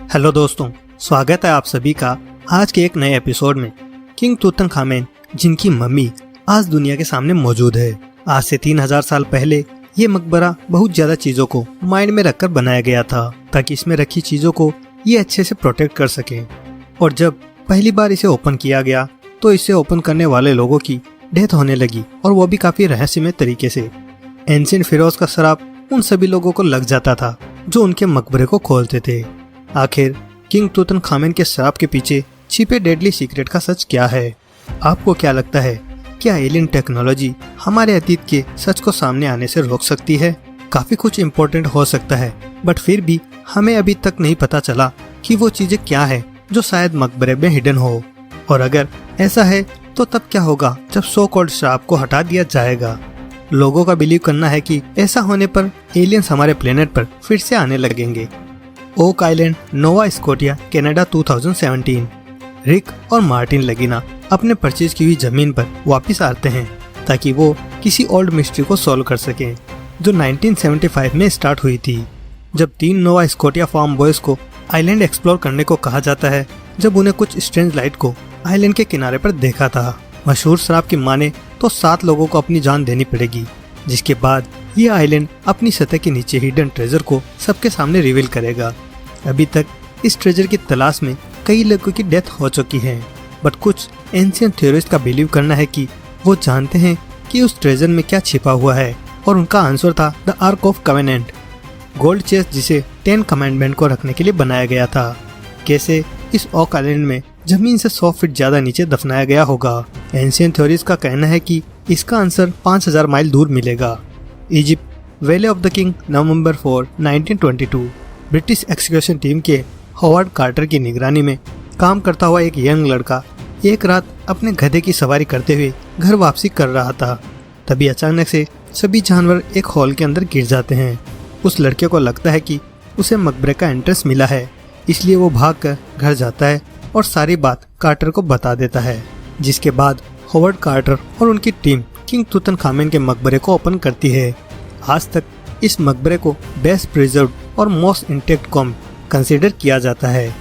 Hello दोस्तों, स्वागत है आप सभी का आज के एक नए एपिसोड में। किंग तूतनखामेन जिनकी मम्मी आज दुनिया के सामने मौजूद है। आज से 3000 साल पहले ये मकबरा बहुत ज्यादा चीजों को माइंड में रखकर बनाया गया था ताकि इसमें रखी चीजों को ये अच्छे से प्रोटेक्ट कर सके। और जब पहली बार इसे ओपन किया गया तो इसे ओपन करने वाले लोगों की डेथ होने लगी, और वो भी काफी रहस्यमय तरीके से। एंशिएंट फिरोज का श्राप उन सभी लोगों को लग जाता था जो उनके मकबरे को खोलते थे। आखिर किंग तूतनखामेन के श्राप के पीछे छिपे डेडली सीक्रेट का सच क्या है? आपको क्या लगता है, क्या एलियन टेक्नोलॉजी हमारे अतीत के सच को सामने आने से रोक सकती है? काफी कुछ इम्पोर्टेंट हो सकता है, बट फिर भी हमें अभी तक नहीं पता चला कि वो चीजें क्या है जो शायद मकबरे में हिडन हो। और अगर ऐसा है तो तब क्या होगा जब सो कॉल्ड श्राप को हटा दिया जाएगा? लोगों का बिलीव करना है कि ऐसा होने पर एलियंस हमारे प्लेनेट पर फिर से आने लगेंगे। Oak Island, Nova Scotia, Canada 2017। Rick और मार्टिन लगीना अपने परचेज की हुई जमीन पर वापस आते हैं ताकि वो किसी ओल्ड मिस्ट्री को सॉल्व कर सकें जो 1975 में स्टार्ट हुई थी, जब 3 नोवा स्कोटिया फार्म बॉयज को आइलैंड एक्सप्लोर करने को कहा जाता है। जब उन्हें कुछ स्ट्रेंज लाइट को आइलैंड के किनारे पर देखा था। मशहूर श्राप की माने तो 7 लोगों को अपनी जान देनी पड़ेगी, जिसके बाद ये आइलैंड अपनी सतह के नीचे हिडन ट्रेजर को सबके सामने रिवील करेगा। अभी तक इस ट्रेजर की तलाश में कई लोगों की डेथ हो चुकी है, बट कुछ एंशिएंट थ्योरिस्ट का बिलीव करना है कि वो जानते हैं कि उस ट्रेजर में क्या छिपा हुआ है, और उनका आंसर था the arc of covenant, gold chest जिसे 10 कमांडमेंट को रखने के लिए बनाया गया था। कैसे इस ओक आइलैंड में जमीन से 100 फीट ज्यादा नीचे दफनाया गया होगा? एंशिएंट थ्योरीज का कहना है कि इसका आंसर 5000 माइल दूर मिलेगा। Egypt, valley of the king, November 4, 1922। British excavation team के हॉवर्ड कार्टर की निगरानी में काम करता हुआ एक यंग लड़का एक रात अपने गधे की सवारी करते हुए घर वापसी कर रहा था। तभी अचानक से सभी जानवर एक हॉल के अंदर गिर जाते हैं। उस लड़के को लगता है कि उसे मकबरे का एंट्रेंस मिला है, इसलिए वो भागकर घर जाता है और सारी बात कार्टर को बता देता है। जिसके बाद हॉवर्ड कार्टर और उनकी टीम किंग तूतनखामेन के मकबरे को ओपन करती है। आज तक इस मकबरे को बेस्ट प्रिजर्व्ड और मोस्ट इंटैक्ट कॉम कंसीडर किया जाता है।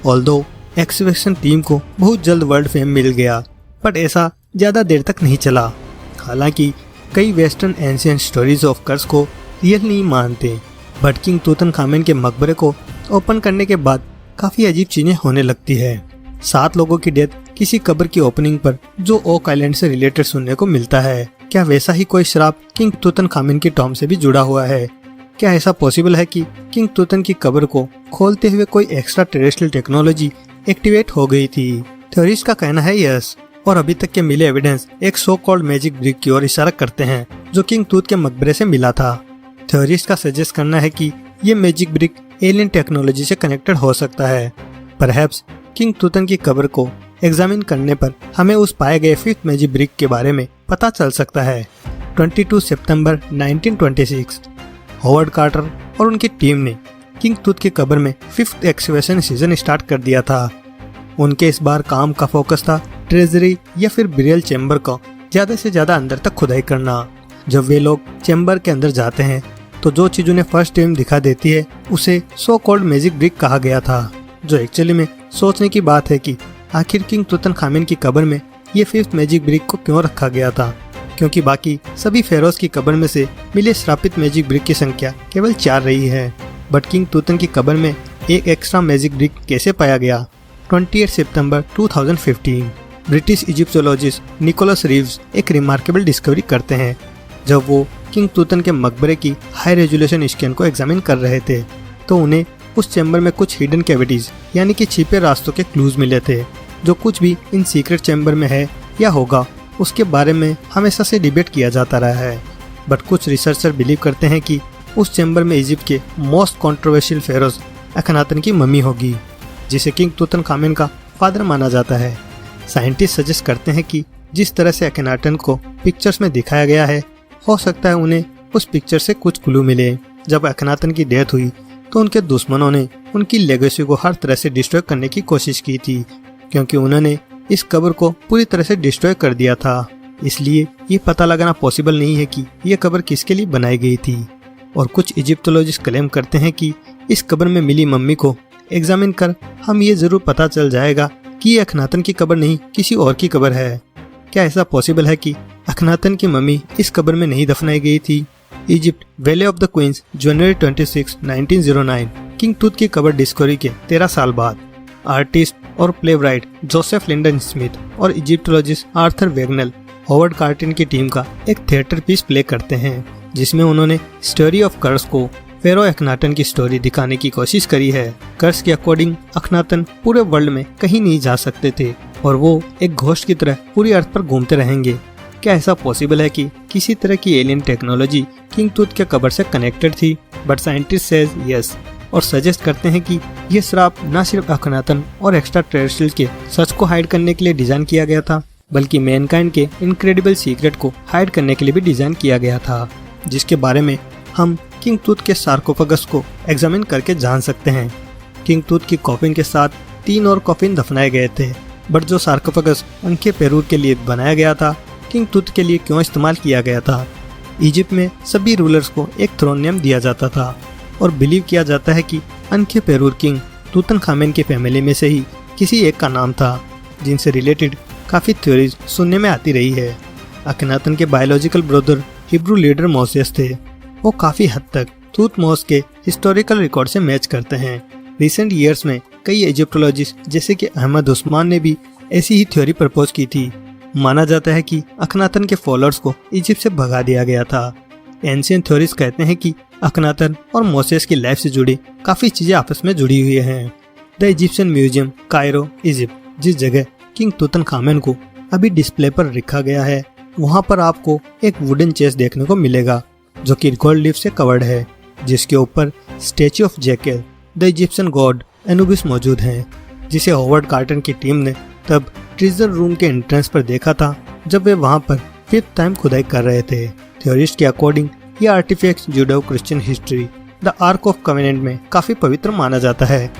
ऑल्दो एक्सकैवेशन टीम को बहुत जल्द वर्ल्ड फेम मिल गया, बट ऐसा ज्यादा देर तक नहीं चला। हालांकि कई western ancient stories of curse को रियल नहीं मानते, बट किंग तूतनखामेन के मकबरे को ओपन करने के बाद काफी अजीब चीजें होने लगती है। 7 लोगों की डेथ किसी कब्र की ओपनिंग पर जो ओक आइलैंड से रिलेटेड सुनने को मिलता है। क्या वैसा ही कोई श्राप किंग तूतनखामेन की टॉम से भी जुड़ा हुआ है? क्या ऐसा पॉसिबल है कि किंग तूतन की कब्र को खोलते हुए कोई एक्स्ट्रा टेरेस्ट्रियल टेक्नोलॉजी एक्टिवेट हो गई थी? थ्योरिस्ट का कहना है यस, और अभी तक के मिले एविडेंस एक सो कॉल्ड मैजिक ब्रिक की ओर इशारा करते हैं जो किंग तूत के मकबरे से मिला था। थ्योरिस्ट का सजेस्ट करना है कि ये मैजिक ब्रिक एलियन टेक्नोलॉजी से कनेक्टेड हो सकता है। परहैप्स किंग तूतन की कब्र को एग्जामिन करने पर हमें उस पाए गए 5th मैजिक ब्रिक के बारे में पता चल सकता है। 22 सितंबर 1926 हॉवर्ड कार्टर और उनकी टीम ने किंग तूत की कब्र में 5th एक्सकैवेशन सीजन स्टार्ट कर दिया था। उनके इस बार काम का फोकस था ट्रेजरी या फिर बिरियल चेम्बर को ज्यादा से ज्यादा अंदर तक खुदाई करना। जब वे लोग चेम्बर के अंदर जाते हैं तो जो चीज उन्हें फर्स्ट टाइम दिखा देती है उसे सो कॉल्ड मैजिक ब्रिक कहा गया था, जो एक्चुअली में सोचने की बात है कि आखिर किंग तूतनखामेन की कब्र में ये 5th मैजिक ब्रिक को क्यों रखा गया था, क्योंकि बाकी सभी फेरोज की कब्र में से मिले श्रापित मैजिक ब्रिक की संख्या केवल 4 रही है। बट किंग तूतन की कब्र में एक एक्स्ट्रा मैजिक ब्रिक कैसे पाया गया? 28 सितंबर 2015 ब्रिटिश इजिप्टोलॉजिस्ट निकोलस रीव्स एक रिमार्केबल डिस्कवरी करते हैं। जब वो किंग तूतन के मकबरे की हाई रेजोल्यूशन स्कैन को एग्जामिन कर रहे थे तो उन्हें उस चैम्बर में कुछ हिडन कैविटीज यानी कि छिपे रास्तों के क्लूज मिले थे। जो कुछ भी इन सीक्रेट चैम्बर में है या होगा उसके बारे में हमेशा से डिबेट किया जाता रहा है, बट कुछ रिसर्चर बिलीव करते हैं कि उस चैम्बर में इजिप्ट के मोस्ट कंट्रोवर्शियल फेरोज अखनातन की मम्मी होगी, जिसे किंग तूतनखामेन का फादर माना जाता है। साइंटिस्ट सजेस्ट करते हैं कि जिस तरह से अखनातन को पिक्चर्स में दिखाया गया है, हो सकता है उन्हें उस पिक्चर से कुछ क्लू मिले। जब अखनातन की डेथ हुई तो उनके दुश्मनों ने उनकी लेगेसी को हर तरह से डिस्ट्रॉय करने की कोशिश की थी, क्योंकि उन्होंने इस कब्र को पूरी तरह से डिस्ट्रॉय कर दिया था। इसलिए ये पता लगाना पॉसिबल नहीं है कि ये कब्र किसके लिए बनाई गई थी। और कुछ इजिप्टोलॉजिस्ट क्लेम करते हैं कि इस कब्र में मिली मम्मी को एग्जामिन कर हम ये जरूर पता चल जाएगा कि ये अखनातन की कब्र नहीं किसी और की कब्र है। क्या ऐसा पॉसिबल है कि अखनातन की मम्मी इस कब्र में नहीं दफनाई गई थी? Egypt, valley of the queens, जनवरी 26, 1909। किंग टूथ की कब्र डिस्कवरी के 13 साल बाद। आर्टिस्ट और प्लेराइट जोसेफ लिंडन स्मिथ और Egyptologist Arthur Weigall Howard Carter की टीम का एक थिएटर पीस प्ले करते हैं, जिसमें उन्होंने स्टोरी ऑफ कर्स को फेरो अखनातन की स्टोरी दिखाने की कोशिश करी है। कर्स के अकॉर्डिंग अखनातन पूरे वर्ल्ड में कहीं नहीं जा सकते थे और वो एक घोस्ट की तरह पूरी अर्थ पर घूमते रहेंगे। क्या ऐसा पॉसिबल है कि किसी तरह की एलियन टेक्नोलॉजी किंग टूथ के कब्र से कनेक्टेड थी? बट साइंटिस्ट सेज यस और सजेस्ट करते हैं कि ये श्राप न सिर्फ अखनातन और एक्स्ट्रा टेरेस्ट्रियल के सच को हाइड करने के लिए डिजाइन किया गया था, बल्कि मैनकाइंड के इनक्रेडिबल सीक्रेट को हाइड करने के लिए भी डिजाइन किया गया था, जिसके बारे में हम किंग टूथ के सार्कोफेगस को एग्जामिन करके जान सकते हैं। किंग टूथ की कॉफिन के साथ 3 और कॉफिन दफनाए गए थे, बट जो सार्कोफेगस उनके पेरूर के लिए बनाया गया था, किंग टूथ के लिए क्यों इस्तेमाल किया गया था? इजिप्ट में सभी रूलर्स को एक थ्रोन नेम दिया जाता था और बिलीव किया जाता है कि अनखे पेरूर किंग तूतनखामेन की फैमिली में से ही किसी एक का नाम था, जिनसे रिलेटेड काफ़ी थ्योरीज सुनने में आती रही है। अखनातन के biological brother Hebrew leader Moses थे। वो काफ़ी हद तक तूतमोस के हिस्टोरिकल रिकॉर्ड से मैच करते हैं। रिसेंट ईयर्स में कई इजिप्टोलॉजिस्ट जैसे कि अहमद उस्मान ने भी ऐसी ही थ्योरी प्रपोज की थी। माना जाता है कि अखनातन के फॉलोअर्स को इजिप्ट से भगा दिया गया था। एंशियंट थ्योरीज कहते हैं कि अखनातन और मोसेस की लाइफ से जुड़ी काफ़ी चीज़ें आपस में जुड़ी हुई हैं। The Egyptian museum, Cairo, Egypt, जिस जगह किंग तूतनखामेन को अभी डिस्प्ले पर रखा गया है, वहाँ पर आपको एक वुडन चेस देखने को मिलेगा जो कि गोल्ड लीफ से कवर्ड है, जिसके ऊपर statue of jackal, the Egyptian god Anubis मौजूद है, जिसे हॉवर्ड कार्टन की टीम ने तब ट्रेजर रूम के एंट्रेंस पर देखा था जब वे वहाँ पर 5th टाइम खुदाई कर रहे थे। थ्योरिस्ट के अकॉर्डिंग ये artifacts Judeo Christian history, the arc of covenant में काफ़ी पवित्र माना जाता है।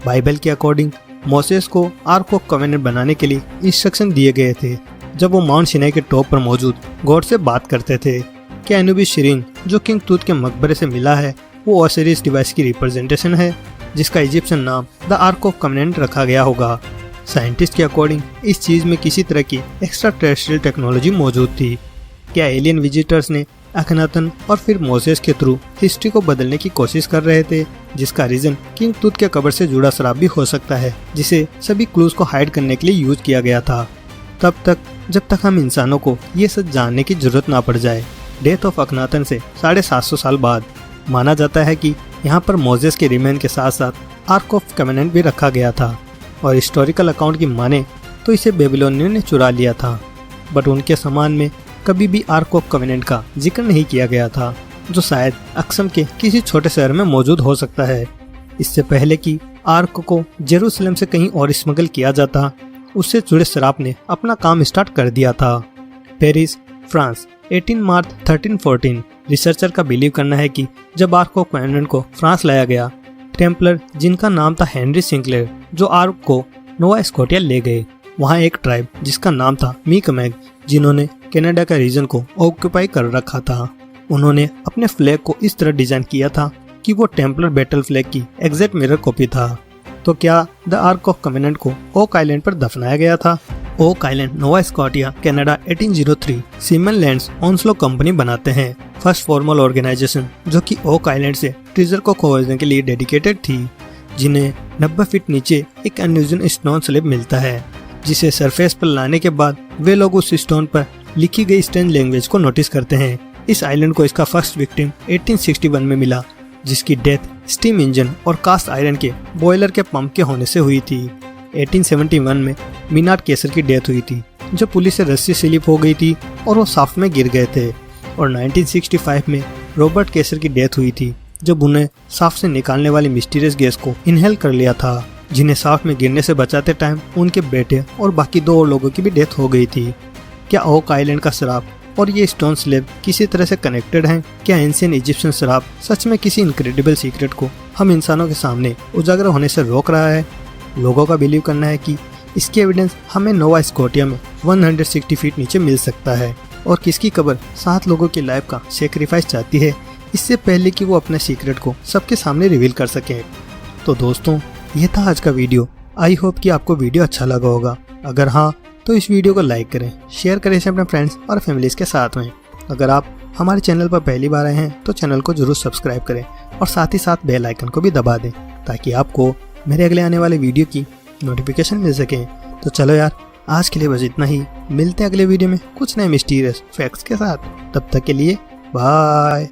बाइबल के अकॉर्डिंग मोसेस को आर्क ऑफ कवेनेंट बनाने के लिए इंस्ट्रक्शन दिए गए थे जब वो माउंट सिनाई के टॉप पर मौजूद गॉड से बात करते थे। क्या एनुबिस शिरीन जो किंग टूथ के मकबरे से मिला है वो ओसिरिस डिवाइस की रिप्रेजेंटेशन है, जिसका इजिप्शियन नाम द आर्क ऑफ कवेनेंट रखा गया होगा? साइंटिस्ट के अकॉर्डिंग इस चीज में किसी तरह की एक्स्ट्रा टेरेस्ट्रियल टेक्नोलॉजी मौजूद थी। क्या एलियन विजिटर्स ने अखनातन और फिर मोसेस के थ्रू हिस्ट्री को बदलने की कोशिश कर रहे थे, जिसका रीजन किंग टूथ के कब्र से जुड़ा श्राप भी हो सकता है, जिसे सभी क्लूज को हाइड करने के लिए यूज किया गया था, तब तक जब तक हम इंसानों को ये सच जानने की जरूरत ना पड़ जाए। डेथ ऑफ अखनातन से 750 साल बाद माना जाता है कि यहाँ पर मोसेस के रिमेन के साथ साथ आर्क ऑफ कवेनेंट भी रखा गया था, और हिस्टोरिकल अकाउंट की माने तो इसे बेबीलोनियन ने चुरा लिया था, बट उनके सामान में कभी भी आर्क ऑफ कवेनेंट का जिक्र नहीं किया गया था, जो शायद अक्सम के किसी छोटे शहर में मौजूद हो सकता है। इससे पहले कि आर्क को जेरूसलम से कहीं और स्मगल किया जाता, उससे जुड़े श्राप ने अपना काम स्टार्ट कर दिया था। पेरिस, फ्रांस, 18 मार्च 1314। रिसर्चर का बिलीव करना है कि जब आर्क ऑफ कवेनेंट को फ्रांस लाया गया, टेम्पलर जिनका नाम था हेनरी सिंक्लेयर, जो आर्क को नोवा स्कॉटिया ले गए। वहाँ एक ट्राइब जिसका नाम था मीकमैग, जिन्होंने कनाडा का रीजन को ऑक्यूपाई कर रखा था, उन्होंने अपने फ्लैग को इस तरह डिजाइन किया था कि वो टेम्पलर बैटल फ्लैग की एग्जैक्ट मिरर कॉपी था। तो क्या द आर्क ऑफ कवेनेंट को ओक आइलैंड पर दफनाया गया था? Oak Island, Nova Scotia, Canada 1803। Simeon Lynds Onslow company बनाते हैं, फर्स्ट फॉर्मल ऑर्गेनाइजेशन जो कि ओक आइलैंड से ट्रेजर को खोजने के लिए डेडिकेटेड थी, जिन्हें 90 फीट नीचे एक अनयूजुअल स्टोन स्लैब मिलता है, जिसे सरफेस पर लाने के बाद वे लोग उस स्टोन पर लिखी गई स्ट्रेंज लैंग्वेज को नोटिस करते हैं। इस आइलैंड को इसका फर्स्ट विक्टिम 1861 में मिला, जिसकी डेथ स्टीम इंजन और कास्ट आयरन के बॉयलर के पंप के होने से हुई थी। 1871 में मीनार केसर की डेथ हुई थी, जो पुलिस से रस्सी स्लिप हो गई थी और वो साफ्ट में गिर गए थे। और 1965 में रॉबर्ट केसर की डेथ हुई थी, जब उन्हें साफ्ट से निकालने वाली मिस्टीरियस गैस को इनहेल कर लिया था, जिन्हें साफ्ट में गिरने से बचाते टाइम उनके बेटे और बाकी 2 और लोगों की भी डेथ हो गई थी। क्या ओक आइलैंड का श्राप और ये स्टोन स्लैब किसी तरह से कनेक्टेड हैं? क्या एंशिएंट इजिप्शियन श्राप सच में किसी इनक्रेडिबल सीक्रेट को हम इंसानों के सामने उजागर होने से रोक रहा है? लोगों का बिलीव करना है कि इसकी एविडेंस हमें नोवा स्कॉटिया में 160 फीट नीचे मिल सकता है, और किसकी कब्र 7 लोगों की लाइफ का सेक्रीफाइस चाहती है, इससे पहले कि वो अपने सीक्रेट को सबके सामने रिवील कर सकें। तो दोस्तों, ये था आज का वीडियो। आई होप कि आपको वीडियो अच्छा लगा होगा। अगर हाँ तो इस वीडियो को लाइक करें, शेयर करें इसे अपने फ्रेंड्स और फैमिलीज के साथ में। अगर आप हमारे चैनल पर पहली बार आए हैं तो चैनल को जरूर सब्सक्राइब करें और साथ ही साथ बेल आइकन को भी दबा दें ताकि आपको मेरे अगले आने वाले वीडियो की नोटिफिकेशन मिल सके। तो चलो यार, आज के लिए बस इतना ही। मिलते हैं अगले वीडियो में कुछ नए मिस्टीरियस फैक्ट्स के साथ। तब तक के लिए बाय।